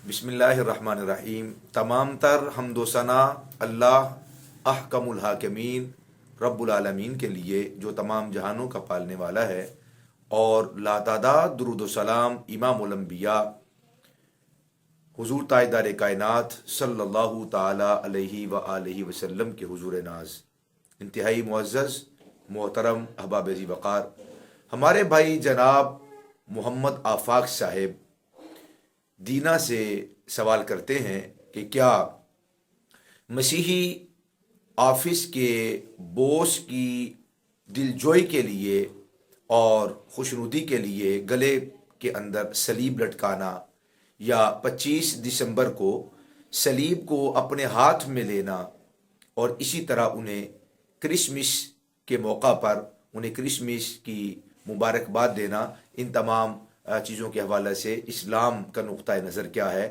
बिस्मिल्लाहिर्रहमानिर्रहीम। तमाम तर हम्द व सना अल्लाह अहकमुल हाकिमीन रब्बुल आलमीन के लिए जो तमाम जहानों का पालने वाला है, और लातादाद दुरूद व सलाम इमामुल अंबिया हुजूर ताजदार कायनात सल्लल्लाहु ताला अलैहि व आलिहि वसल्लम के हुजूर नाज इंतहाई मुअज़्ज़ज़ मोहतरम अहबाब ज़ी वक़ार हमारे भाई जनाब मोहम्मद आफाक साहिब दीना से सवाल करते हैं कि क्या मसीही ऑफिस के बॉस की दिलजोई के लिए और खुशनुदी के लिए गले के अंदर सलीब लटकाना या 25 दिसंबर को सलीब को अपने हाथ में लेना और इसी तरह उन्हें क्रिसमस के मौका पर उन्हें क्रिसमस की मुबारकबाद देना, इन तमाम चीज़ों के हवाले से इस्लाम का नुक्ता नज़र क्या है?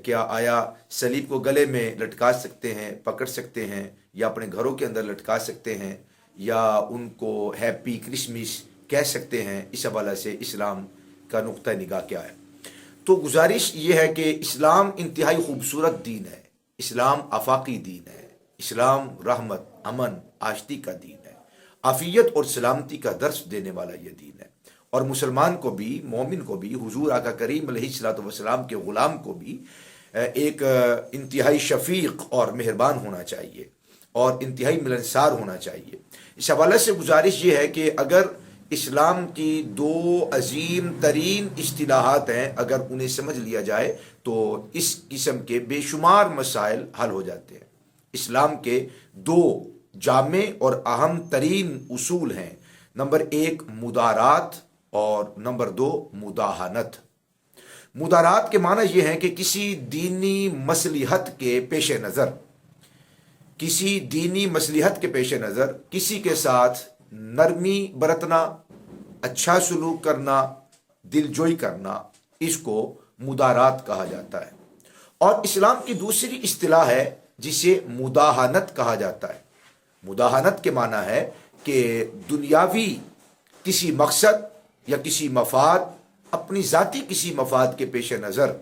क्या आया सलीब को गले में लटका सकते हैं, पकड़ सकते हैं, या अपने घरों के अंदर लटका सकते हैं, या उनको हैप्पी क्रिसमस कह सकते हैं? इस हवाले से इस्लाम का नुक्ता निगाह क्या है? तो गुजारिश ये है कि इस्लाम इंतहाई खूबसूरत दीन है, इस्लाम आफाकी दीन है, इस्लाम रहमत, अमन, आश्ती का दीन है, आफियत और सलामती का दर्स देने वाला ये दीन है। और मुसलमान को भी, मोमिन को भी, हुजूर आका करीम अलैहिस्सलातु वस्सलाम के ग़ुलाम को भी एक इंतहाई शफीक और मेहरबान होना चाहिए और इंतहाई मिलनसार होना चाहिए। इस हवाले से गुजारिश ये है कि अगर इस्लाम की दो अजीम तरीन इस्तिलाहात हैं, अगर उन्हें समझ लिया जाए तो इस किस्म के बेशुमार मसाइल हल हो जाते हैं। इस्लाम के दो जामे और अहम तरीन उसूल हैं, नंबर 1 मुदारात और नंबर 2 मुदाहनत। मुदारात के माना यह है कि किसी दीनी मसलिहत के पेश नज़र, किसी दीनी मसलिहत के पेश नज़र किसी के साथ नरमी बरतना, अच्छा सलूक करना, दिलजोई करना, इसको मुदारात कहा जाता है। और इस्लाम की दूसरी इस्तिलाह है जिसे मुदाहनत कहा जाता है। मुदाहनत के माना है कि दुनियावी किसी मकसद या किसी मफाद, अपनी ज़ाती किसी मफाद के पेश नज़र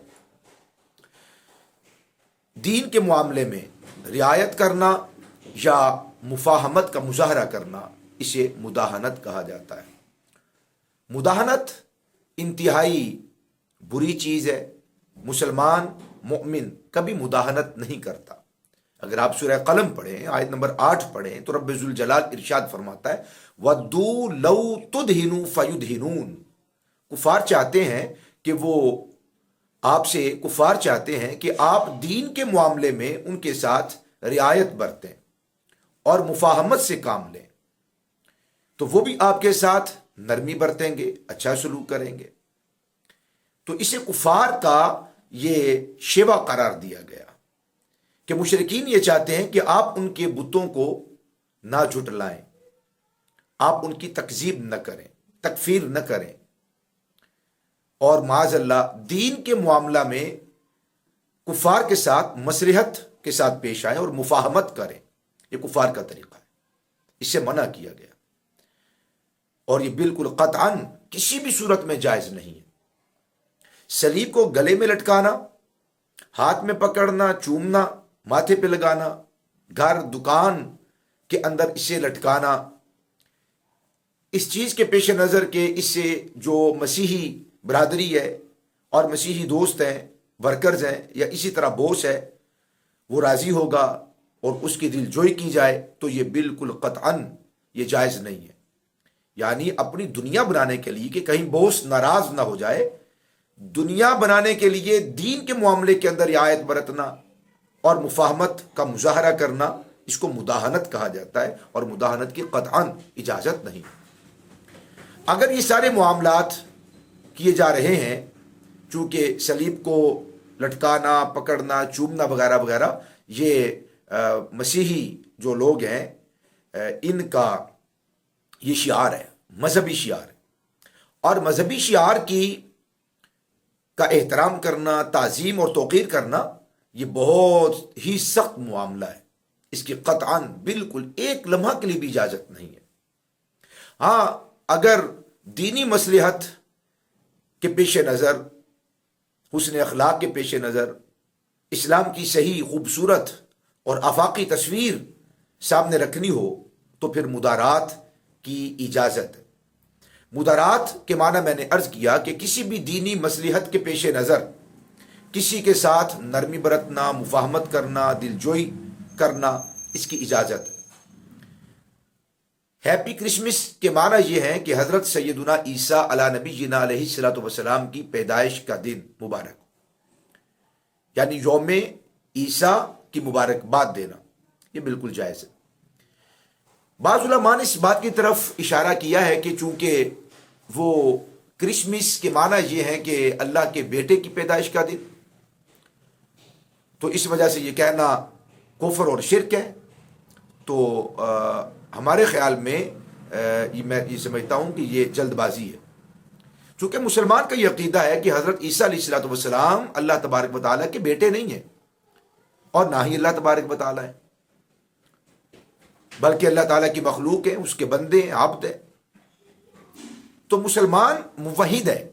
दीन के मामले में रियायत करना या मुफाहमत का मुजाहरा करना, इसे मुदाहनत कहा जाता है। मुदाहनत इंतहाई बुरी चीज़ है। मुसलमान मोमिन कभी मुदाहनत नहीं करता। अगर आप सूरह कलम पढ़ें, आयत नंबर 8 पढ़ें, तो रब्बे जुल जलाल इरशाद फरमाता है, वद्दू लौ तुदहिनु फयुदहिनून। कुफार चाहते हैं कि वो आपसे, कुफार चाहते हैं कि आप दीन के मामले में उनके साथ रियायत बरतें और मुफाहमत से काम लें, तो वो भी आपके साथ नरमी बरतेंगे, अच्छा सलूक करेंगे। तो इसे कुफार का ये शेवा करार दिया गया कि मुशरिकीन ये चाहते हैं कि आप उनके बुतों को ना झुटलाएं, आप उनकी तकजीब न करें, तकफीर न करें, और माज़अल्लाह दीन के मामला में कुफार के साथ मसलिहत के साथ पेश आए और मुफाहमत करें। ये कुफार का तरीका है, इससे मना किया गया, और ये बिल्कुल कतअन किसी भी सूरत में जायज़ नहीं है। सलीब को गले में लटकाना, हाथ में पकड़ना, चूमना, माथे पे लगाना, घर दुकान के अंदर इसे लटकाना, इस चीज़ के पेश नज़र के इससे जो मसीही बरादरी है और मसीही दोस्त हैं, वर्कर्स हैं, या इसी तरह बॉस है, वो राज़ी होगा और उसकी दिलजोई की जाए, तो ये बिल्कुल कतअन ये जायज़ नहीं है। यानी अपनी दुनिया बनाने के लिए कि कहीं बॉस नाराज़ ना हो जाए, दुनिया बनाने के लिए दीन के मामले के अंदर रियायत बरतना और मुफाहमत का मुजाहरा करना, इसको मुदाहनत कहा जाता है, और मुदाहनत की कतअन इजाज़त नहीं। अगर ये सारे मामलात किए जा रहे हैं, चूँकि सलीब को लटकाना, पकड़ना, चूमना वगैरह वगैरह, ये मसीही जो लोग हैं इनका ये शियार है, मजहबी शियार है। और मजहबी शियार की का एहतराम करना, ताज़ीम और तौक़ीर करना, ये बहुत ही सख्त मामला है। इसकी कतअन बिल्कुल एक लम्हा के लिए भी इजाज़त नहीं है। हाँ, अगर दीनी मसलिहत के पेश नज़र حسن اخلاق کے پیش نظر اسلام کی صحیح خوبصورت اور آفاقی تصویر سامنے رکھنی ہو تو پھر مدارات کی اجازت ہے۔ مدارات کے معنی میں نے عرض کیا کہ کسی بھی دینی مصلحت کے پیش نظر کسی کے ساتھ نرمی برتنا، مفاہمت کرنا، دلجوئی کرنا، اس کی اجازت ہے۔ ہیپی کرسمس کے معنی یہ ہے کہ حضرت سیدنا عیسیٰ علی نبینا علیہ الصلوۃ والسلام کی پیدائش کا دن مبارک، یعنی یوم عیسیٰ کی مبارکباد دینا، یہ بالکل جائز ہے۔ بعض علماء نے اس بات کی طرف اشارہ کیا ہے کہ چونکہ وہ کرسمس کے معنی یہ ہے کہ اللہ کے بیٹے کی پیدائش کا دن، تو اس وجہ سے یہ کہنا کفر اور شرک ہے، تو ہمارے خیال میں میں یہ سمجھتا ہوں کہ یہ جلد بازی ہے، چونکہ مسلمان کا یہ عقیدہ ہے کہ حضرت عیسیٰ علیہ الصلوۃ والسلام اللہ تبارک و تعالیٰ کے بیٹے نہیں ہیں اور نہ ہی اللہ تبارک و تعالیٰ ہے، بلکہ اللہ تعالیٰ کی مخلوق ہے، اس کے بندے ہیں، عبد ہے۔ تو مسلمان موحد ہے،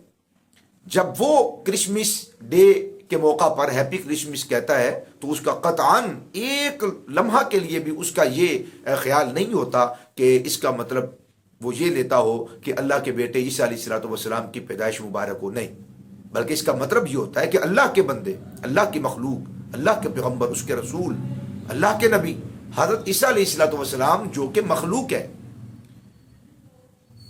جب وہ کرسمس ڈے کے موقع پر ہیپی کرسمس کہتا ہے تو اس کا قطعاً ایک لمحہ کے لیے بھی اس کا یہ خیال نہیں ہوتا کہ اس کا مطلب وہ یہ لیتا ہو کہ اللہ کے بیٹے عیسیٰ علیہ الصلوۃ والسلام کی پیدائش مبارک ہو، نہیں، بلکہ اس کا مطلب یہ ہوتا ہے کہ اللہ کے بندے، اللہ کی مخلوق، اللہ کے پیغمبر، اس کے رسول، اللہ کے نبی حضرت عیسیٰ علیہ الصلوۃ والسلام جو کہ مخلوق ہے،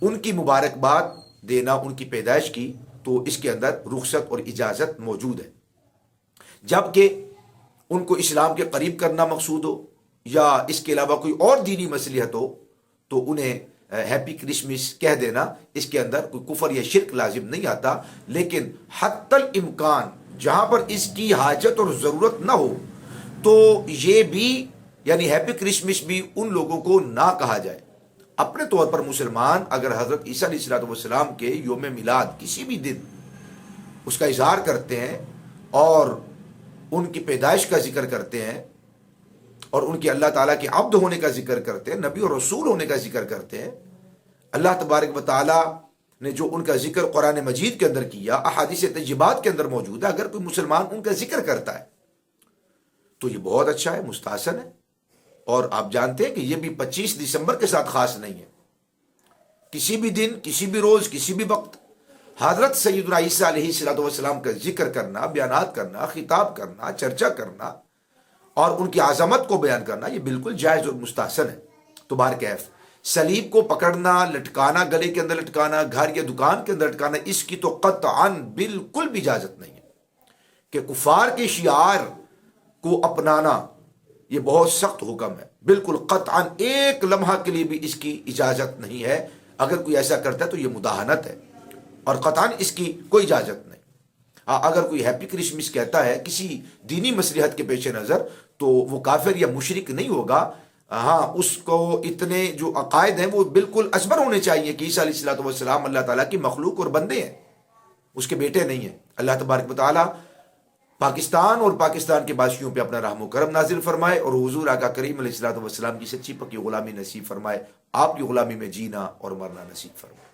ان کی مبارکباد دینا، ان کی پیدائش کی، تو اس کے اندر رخصت اور اجازت موجود ہے۔ جبکہ ان کو اسلام کے قریب کرنا مقصود ہو یا اس کے علاوہ کوئی اور دینی مصلحت ہو تو انہیں ہیپی کرسمس کہہ دینا، اس کے اندر کوئی کفر یا شرک لازم نہیں آتا، لیکن حتی الامکان جہاں پر اس کی حاجت اور ضرورت نہ ہو تو یہ بھی، یعنی ہیپی کرسمس بھی ان لوگوں کو نہ کہا جائے۔ اپنے طور پر مسلمان اگر حضرت عیسیٰ علیہ الصلوۃ والسلام کے یوم میلاد کسی بھی دن اس کا اظہار کرتے ہیں اور ان کی پیدائش کا ذکر کرتے ہیں اور ان کے اللہ تعالیٰ کے عبد ہونے کا ذکر کرتے ہیں، نبی اور رسول ہونے کا ذکر کرتے ہیں، اللہ تبارک و تعالیٰ نے جو ان کا ذکر قرآن مجید کے اندر کیا، احادیث طیبات کے اندر موجود ہے، اگر کوئی مسلمان ان کا ذکر کرتا ہے تو یہ بہت اچھا ہے، مستحسن ہے۔ اور آپ جانتے ہیں کہ یہ بھی 25 دسمبر کے ساتھ خاص نہیں ہے، کسی بھی دن، کسی بھی روز، کسی بھی وقت حضرت سیدنا عیسیٰ علیہ الصلوۃ والسلام کا ذکر کرنا، بیانات کرنا، خطاب کرنا، چرچا کرنا اور ان کی عظمت کو بیان کرنا، یہ بالکل جائز اور مستحسن ہے۔ تو بہرکیف صلیب کو پکڑنا، لٹکانا، گلے کے اندر لٹکانا، گھر یا دکان کے اندر لٹکانا، اس کی تو قطعاً بالکل بھی اجازت نہیں ہے۔ کہ کفار کے شعار کو اپنانا یہ بہت سخت حکم ہے، بالکل قطعاً ایک لمحہ کے لیے بھی اس کی اجازت نہیں ہے۔ اگر کوئی ایسا کرتا ہے تو یہ مداہنت ہے اور قطعاً اس کی کوئی اجازت نہیں۔ اگر کوئی ہیپی کرسمس کہتا ہے کسی دینی مصلحت کے پیش نظر تو وہ کافر یا مشرک نہیں ہوگا، ہاں اس کو اتنے جو عقائد ہیں وہ بالکل ازبر ہونے چاہیے کہ عیسیٰ علیہ الصلوۃ والسلام اللہ تعالیٰ کی مخلوق اور بندے ہیں، اس کے بیٹے نہیں ہیں۔ اللہ تبارک و تعالیٰ پاکستان اور پاکستان کے باشیوں پہ اپنا رحم و کرم نازل فرمائے اور حضور آقا کریم علیہ الصلوۃ والسلام کی سچی پکی غلامی نصیب فرمائے، آپ کی غلامی میں جینا اور مرنا نصیب فرمائے۔